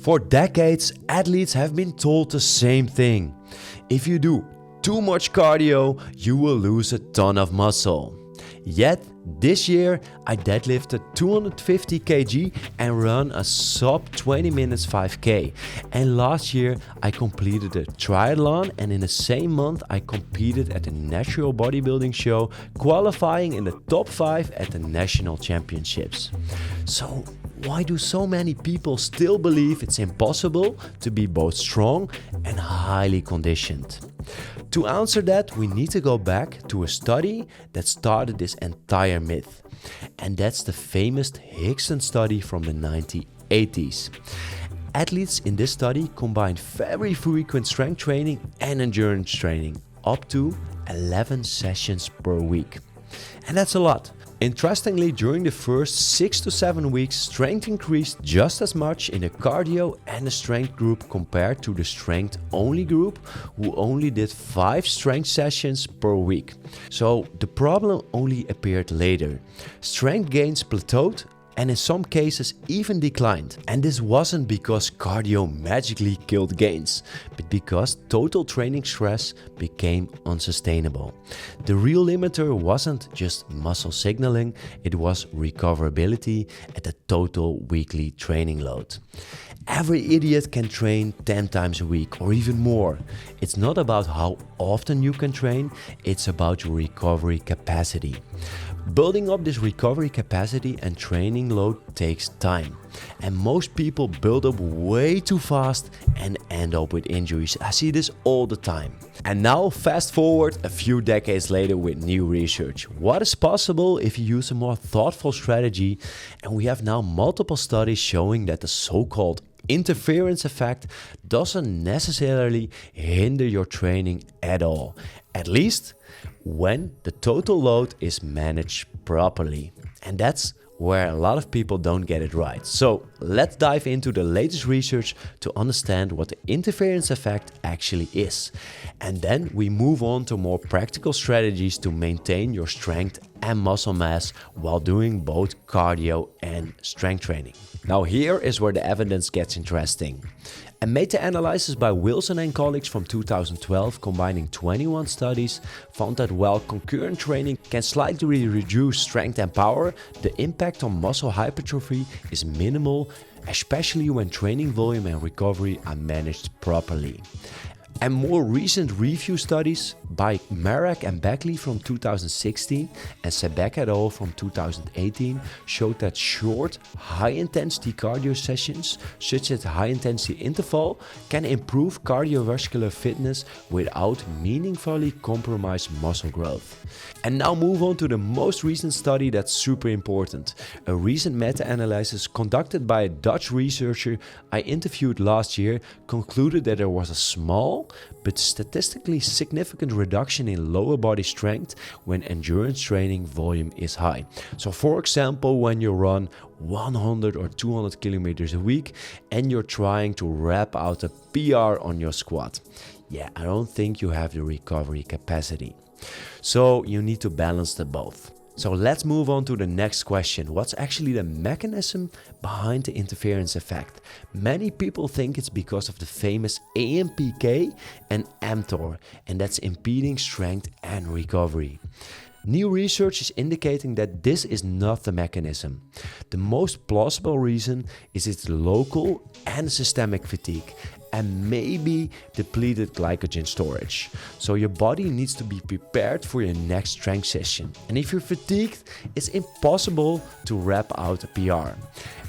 For decades, athletes have been told the same thing. If you do too much cardio, you will lose a ton of muscle. Yet, this year I deadlifted 250 kg and run a sub 20 minutes 5k. And last year I completed a triathlon, and in the same month I competed at the National Bodybuilding Show, qualifying in the top 5 at the National Championships. So why do so many people still believe it's impossible to be both strong and highly conditioned? To answer that, we need to go back to a study that started this entire myth. And that's the famous Hickson study from the 1980s. Athletes in this study combined very frequent strength training and endurance training, up to 11 sessions per week. And that's a lot. Interestingly, during the first 6 to 7 weeks, strength increased just as much in the cardio and the strength group compared to the strength only group, who only did 5 strength sessions per week. So the problem only appeared later. Strength gains plateaued and in some cases even declined. And this wasn't because cardio magically killed gains, but because total training stress became unsustainable. The real limiter wasn't just muscle signaling, it was recoverability at the total weekly training load. Every idiot can train 10 times a week or even more. It's not about how often you can train, it's about your recovery capacity. Building up this recovery capacity and training load takes time. And most people build up way too fast and end up with injuries. I see this all the time. And now fast forward a few decades later with new research. What is possible if you use a more thoughtful strategy? And we have now multiple studies showing that the so-called interference effect doesn't necessarily hinder your training at all. At least when the total load is managed properly. And that's where a lot of people don't get it right. So let's dive into the latest research to understand what the interference effect actually is. And then we move on to more practical strategies to maintain your strength and muscle mass while doing both cardio and strength training. Now here is where the evidence gets interesting. A meta-analysis by Wilson and colleagues from 2012, combining 21 studies, found that while concurrent training can slightly reduce strength and power, the impact on muscle hypertrophy is minimal, especially when training volume and recovery are managed properly. And more recent review studies by Murach and Bagley from 2016 and Sabag et al. From 2018 showed that short, high-intensity cardio sessions, such as high-intensity interval, can improve cardiovascular fitness without meaningfully compromise muscle growth. And now move on to the most recent study that's super important. A recent meta-analysis conducted by a Dutch researcher I interviewed last year concluded that there was a small but statistically significant reduction in lower body strength when endurance training volume is high. So for example, when you run 100 or 200 kilometers a week and you're trying to rap out a PR on your squat. Yeah, I don't think you have the recovery capacity. So you need to balance the both. So let's move on to the next question. What's actually the mechanism behind the interference effect? Many people think it's because of the famous AMPK and mTOR, and that's impeding strength and recovery. New research is indicating that this is not the mechanism. The most plausible reason is its local and systemic fatigue and maybe depleted glycogen storage. So your body needs to be prepared for your next strength session. And if you're fatigued, it's impossible to rap out a PR.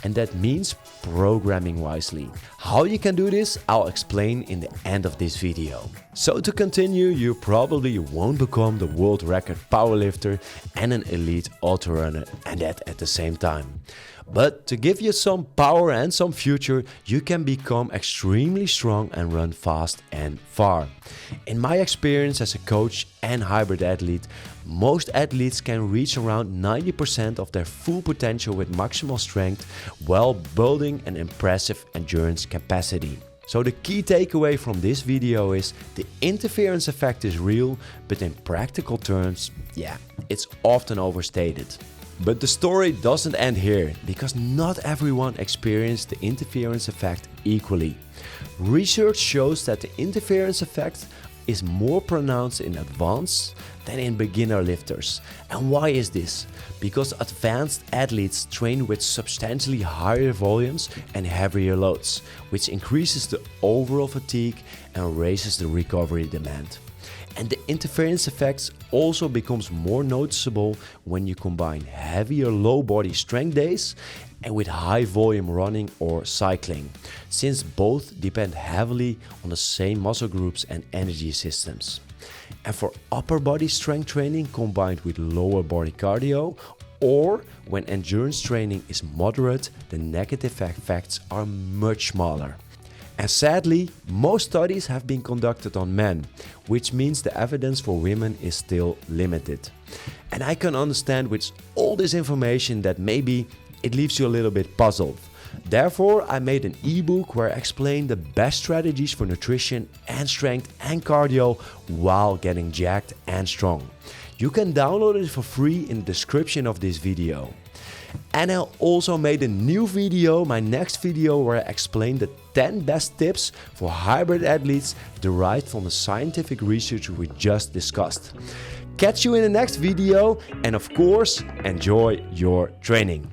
And that means programming wisely. How you can do this, I'll explain in the end of this video. So to continue, you probably won't become the world record powerlifter and an elite ultra runner, and that at the same time. But to give you some power and some future, you can become extremely strong and run fast and far. In my experience as a coach and hybrid athlete, most athletes can reach around 90% of their full potential with maximal strength while building an impressive endurance capacity. So the key takeaway from this video is the interference effect is real, but in practical terms, yeah, it's often overstated. But the story doesn't end here, because not everyone experienced the interference effect equally. Research shows that the interference effect is more pronounced in advanced than in beginner lifters. And why is this? Because advanced athletes train with substantially higher volumes and heavier loads, which increases the overall fatigue and raises the recovery demand. And the interference effects also becomes more noticeable when you combine heavier low body strength days and with high volume running or cycling, since both depend heavily on the same muscle groups and energy systems. And for upper body strength training combined with lower body cardio, or when endurance training is moderate, the negative effects are much smaller. And sadly, most studies have been conducted on men, which means the evidence for women is still limited. And I can understand with all this information that maybe it leaves you a little bit puzzled. Therefore, I made an ebook where I explain the best strategies for nutrition and strength and cardio while getting jacked and strong. You can download it for free in the description of this video. And I also made a new video, my next video, where I explain the 10 best tips for hybrid athletes derived from the scientific research we just discussed. Catch you in the next video, and of course, enjoy your training.